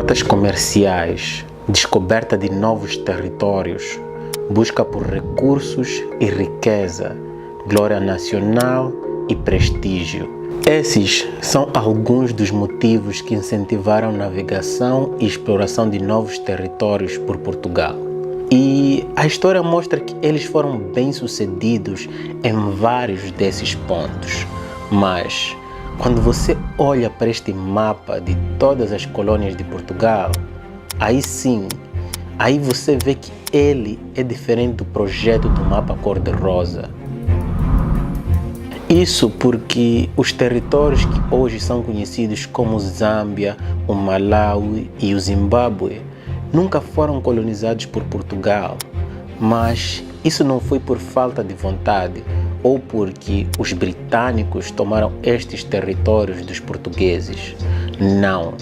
Rotas comerciais, descoberta de novos territórios, busca por recursos e riqueza, glória nacional e prestígio. Esses são alguns dos motivos que incentivaram a navegação e exploração de novos territórios por Portugal. E a história mostra que eles foram bem-sucedidos em vários desses pontos. Mas, quando você olha para este mapa de todas as colônias de Portugal, aí sim, aí você vê que ele é diferente do projeto do mapa cor-de-rosa. Isso porque os territórios que hoje são conhecidos como Zâmbia, o Malawi e o Zimbábue nunca foram colonizados por Portugal, mas isso não foi por falta de vontade ou porque os britânicos tomaram estes territórios dos portugueses. Não,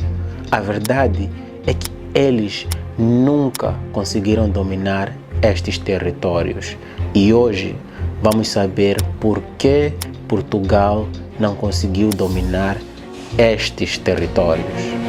a verdade é que eles nunca conseguiram dominar estes territórios e hoje vamos saber por que Portugal não conseguiu dominar estes territórios.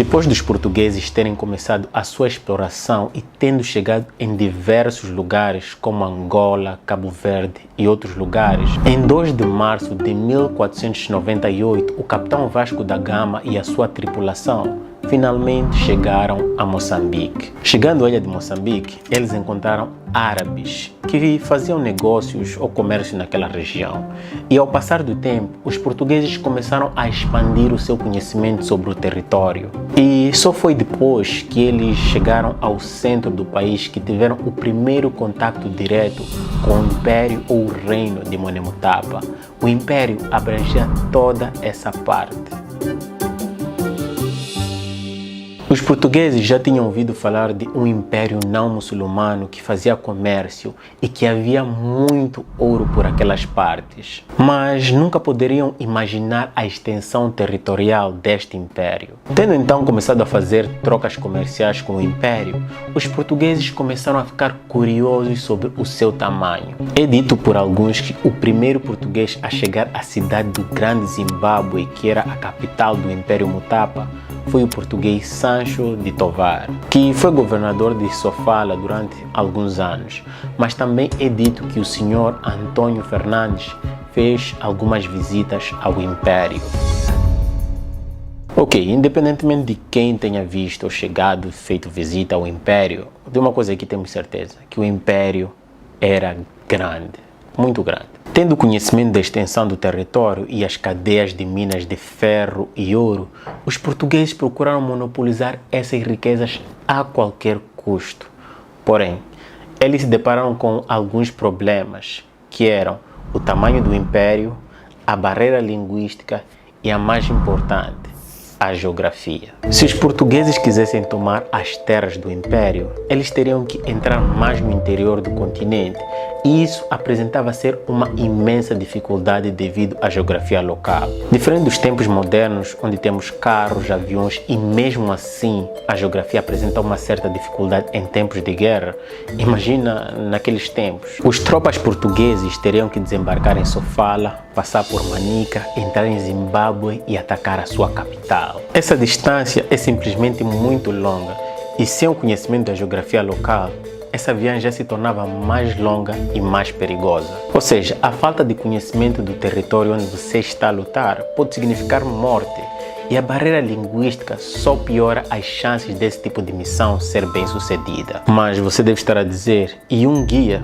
Depois dos portugueses terem começado a sua exploração e tendo chegado em diversos lugares como Angola, Cabo Verde e outros lugares, em 2 de março de 1498, o capitão Vasco da Gama e a sua tripulação finalmente chegaram a Moçambique. Chegando à ilha de Moçambique, eles encontraram árabes que faziam negócios ou comércio naquela região. E ao passar do tempo, os portugueses começaram a expandir o seu conhecimento sobre o território. E só foi depois que eles chegaram ao centro do país que tiveram o primeiro contato direto com o Império ou o Reino de Monemotapa. O Império abrangia toda essa parte. Os portugueses já tinham ouvido falar de um império não muçulmano que fazia comércio e que havia muito ouro por aquelas partes, mas nunca poderiam imaginar a extensão territorial deste império. Tendo então começado a fazer trocas comerciais com o império, os portugueses começaram a ficar curiosos sobre o seu tamanho. É dito por alguns que o primeiro português a chegar à cidade do Grande Zimbábue, que era a capital do Império Mutapa, foi o português Sancho de Tovar, que foi governador de Sofala durante alguns anos, mas também é dito que o senhor Antônio Fernandes fez algumas visitas ao Império. Ok, independentemente de quem tenha visto ou chegado, feito visita ao Império, de uma coisa aqui temos certeza, que o Império era grande, muito grande. Tendo conhecimento da extensão do território e as cadeias de minas de ferro e ouro, os portugueses procuraram monopolizar essas riquezas a qualquer custo. Porém, eles se depararam com alguns problemas, que eram o tamanho do império, a barreira linguística e a mais importante, a geografia. Se os portugueses quisessem tomar as terras do império, eles teriam que entrar mais no interior do continente e isso apresentava ser uma imensa dificuldade devido à geografia local. Diferente dos tempos modernos, onde temos carros, aviões e mesmo assim a geografia apresenta uma certa dificuldade em tempos de guerra, imagina naqueles tempos. Os tropas portugueses teriam que desembarcar em Sofala, passar por Manica, entrar em Zimbábue e atacar a sua capital. Essa distância é simplesmente muito longa e sem o conhecimento da geografia local, essa viagem já se tornava mais longa e mais perigosa. Ou seja, a falta de conhecimento do território onde você está a lutar pode significar morte e a barreira linguística só piora as chances desse tipo de missão ser bem sucedida. Mas você deve estar a dizer, e um guia?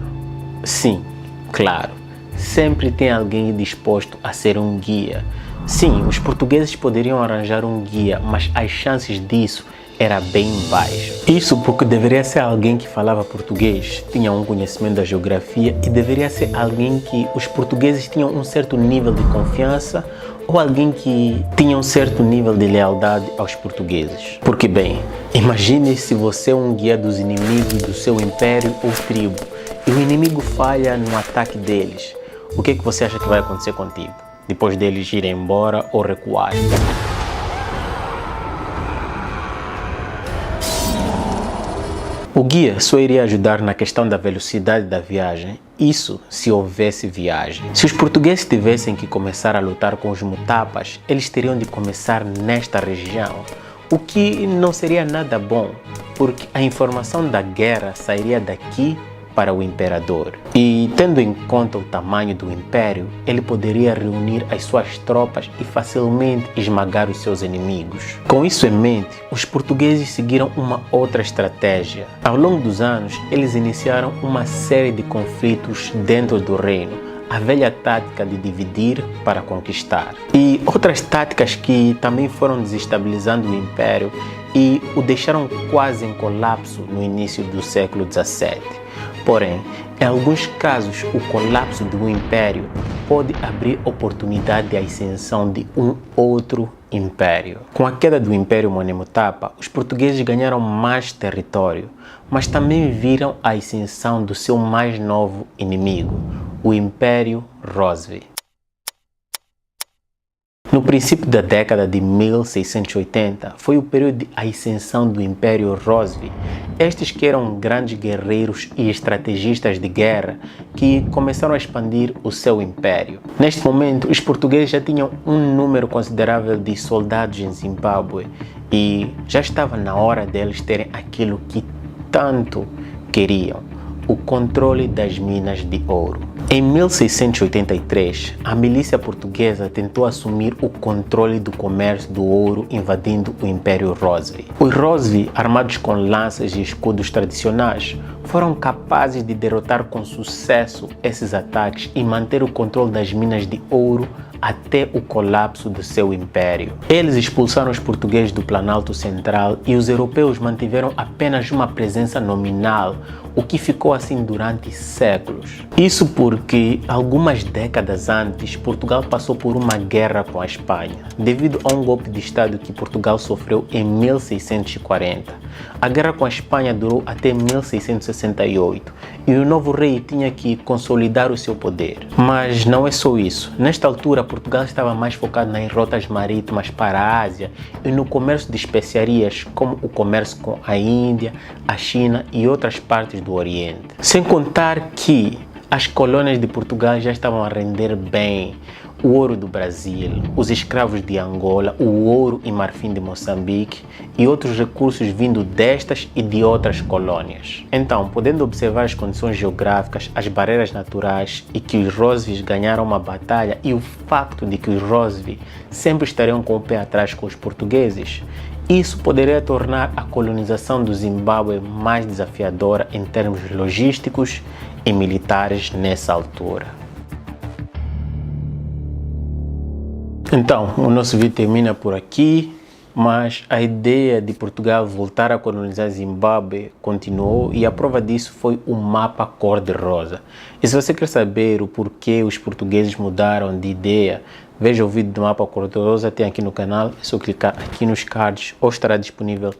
Sim, claro, sempre tem alguém disposto a ser um guia. Sim, os portugueses poderiam arranjar um guia, mas as chances disso era bem baixo. Isso porque deveria ser alguém que falava português, tinha um conhecimento da geografia e deveria ser alguém que os portugueses tinham um certo nível de confiança ou alguém que tinha um certo nível de lealdade aos portugueses. Porque bem, imagine se você é um guia dos inimigos do seu império ou tribo e o inimigo falha no ataque deles. O que você acha que vai acontecer contigo? Depois deles irem embora ou recuarem? O guia só iria ajudar na questão da velocidade da viagem, isso se houvesse viagem. Se os portugueses tivessem que começar a lutar com os mutapas, eles teriam de começar nesta região, o que não seria nada bom, porque a informação da guerra sairia daqui para o imperador. E tendo em conta o tamanho do império, ele poderia reunir as suas tropas e facilmente esmagar os seus inimigos. Com isso em mente, os portugueses seguiram uma outra estratégia. Ao longo dos anos, eles iniciaram uma série de conflitos dentro do reino, a velha tática de dividir para conquistar. E outras táticas que também foram desestabilizando o império e o deixaram quase em colapso no início do século XVII. Porém, em alguns casos, o colapso do império pode abrir oportunidade de ascensão de um outro império. Com a queda do Império Monemotapa, os portugueses ganharam mais território, mas também viram a ascensão do seu mais novo inimigo, o Império Rosvi. No princípio da década de 1680, foi o período de ascensão do Império Rosvi. Estes que eram grandes guerreiros e estrategistas de guerra que começaram a expandir o seu império. Neste momento, os portugueses já tinham um número considerável de soldados em Zimbábue e já estava na hora deles terem aquilo que tanto queriam, o controle das minas de ouro. Em 1683, a milícia portuguesa tentou assumir o controle do comércio do ouro invadindo o Império Rosvi. Os Rosvi, armados com lanças e escudos tradicionais, foram capazes de derrotar com sucesso esses ataques e manter o controle das minas de ouro até o colapso do seu império. Eles expulsaram os portugueses do Planalto Central e os europeus mantiveram apenas uma presença nominal, o que ficou assim durante séculos. Isso porque, algumas décadas antes, Portugal passou por uma guerra com a Espanha, devido a um golpe de Estado que Portugal sofreu em 1640. A guerra com a Espanha durou até 1668 e o novo rei tinha que consolidar o seu poder. Mas não é só isso. Nesta altura, Portugal estava mais focado nas rotas marítimas para a Ásia e no comércio de especiarias, como o comércio com a Índia, a China e outras partes do Oriente. Sem contar que as colônias de Portugal já estavam a render bem. O ouro do Brasil, os escravos de Angola, o ouro e marfim de Moçambique e outros recursos vindo destas e de outras colônias. Então, podendo observar as condições geográficas, as barreiras naturais e que os Rosvis ganharam uma batalha e o facto de que os Rosvi sempre estariam com o pé atrás com os portugueses, isso poderia tornar a colonização do Zimbábue mais desafiadora em termos logísticos e militares nessa altura. Então, o nosso vídeo termina por aqui, mas a ideia de Portugal voltar a colonizar Zimbábue continuou e a prova disso foi o mapa cor-de-rosa. E se você quer saber o porquê os portugueses mudaram de ideia, veja o vídeo do mapa cor-de-rosa, tem aqui no canal, é só clicar aqui nos cards ou estará disponível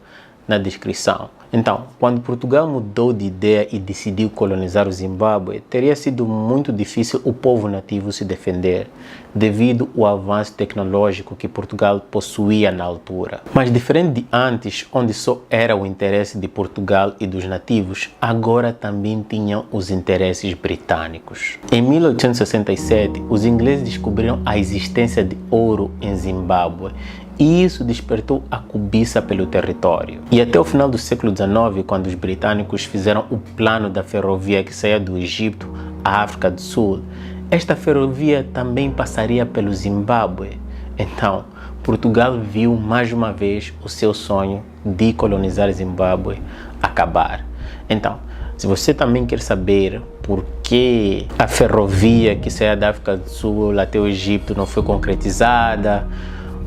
na descrição. Então, quando Portugal mudou de ideia e decidiu colonizar o Zimbábue, teria sido muito difícil o povo nativo se defender, devido ao avanço tecnológico que Portugal possuía na altura. Mas diferente de antes, onde só era o interesse de Portugal e dos nativos, agora também tinham os interesses britânicos. Em 1867, os ingleses descobriram a existência de ouro em Zimbábue, e isso despertou a cobiça pelo território. E até o final do século XIX, quando os britânicos fizeram o plano da ferrovia que saía do Egito à África do Sul, esta ferrovia também passaria pelo Zimbábue. Então, Portugal viu mais uma vez o seu sonho de colonizar Zimbábue acabar. Então, se você também quer saber por que a ferrovia que saía da África do Sul até o Egito não foi concretizada,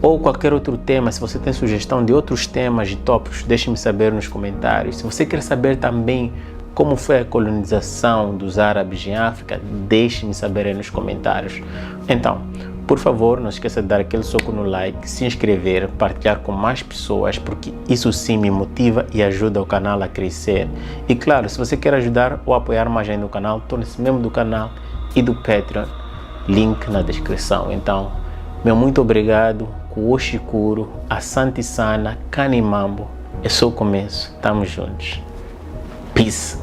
ou qualquer outro tema, se você tem sugestão de outros temas e tópicos, deixe-me saber nos comentários. Se você quer saber também como foi a colonização dos árabes em África, deixe-me saber aí nos comentários. Então, por favor, não esqueça de dar aquele soco no like, se inscrever, partilhar com mais pessoas, porque isso sim me motiva e ajuda o canal a crescer. E claro, se você quer ajudar ou apoiar mais ainda o canal, torne-se membro do canal e do Patreon, link na descrição. Então, meu muito obrigado, Kuoshikuro, Asante Sana, Kanimambo. É só o começo, tamo juntos. Peace.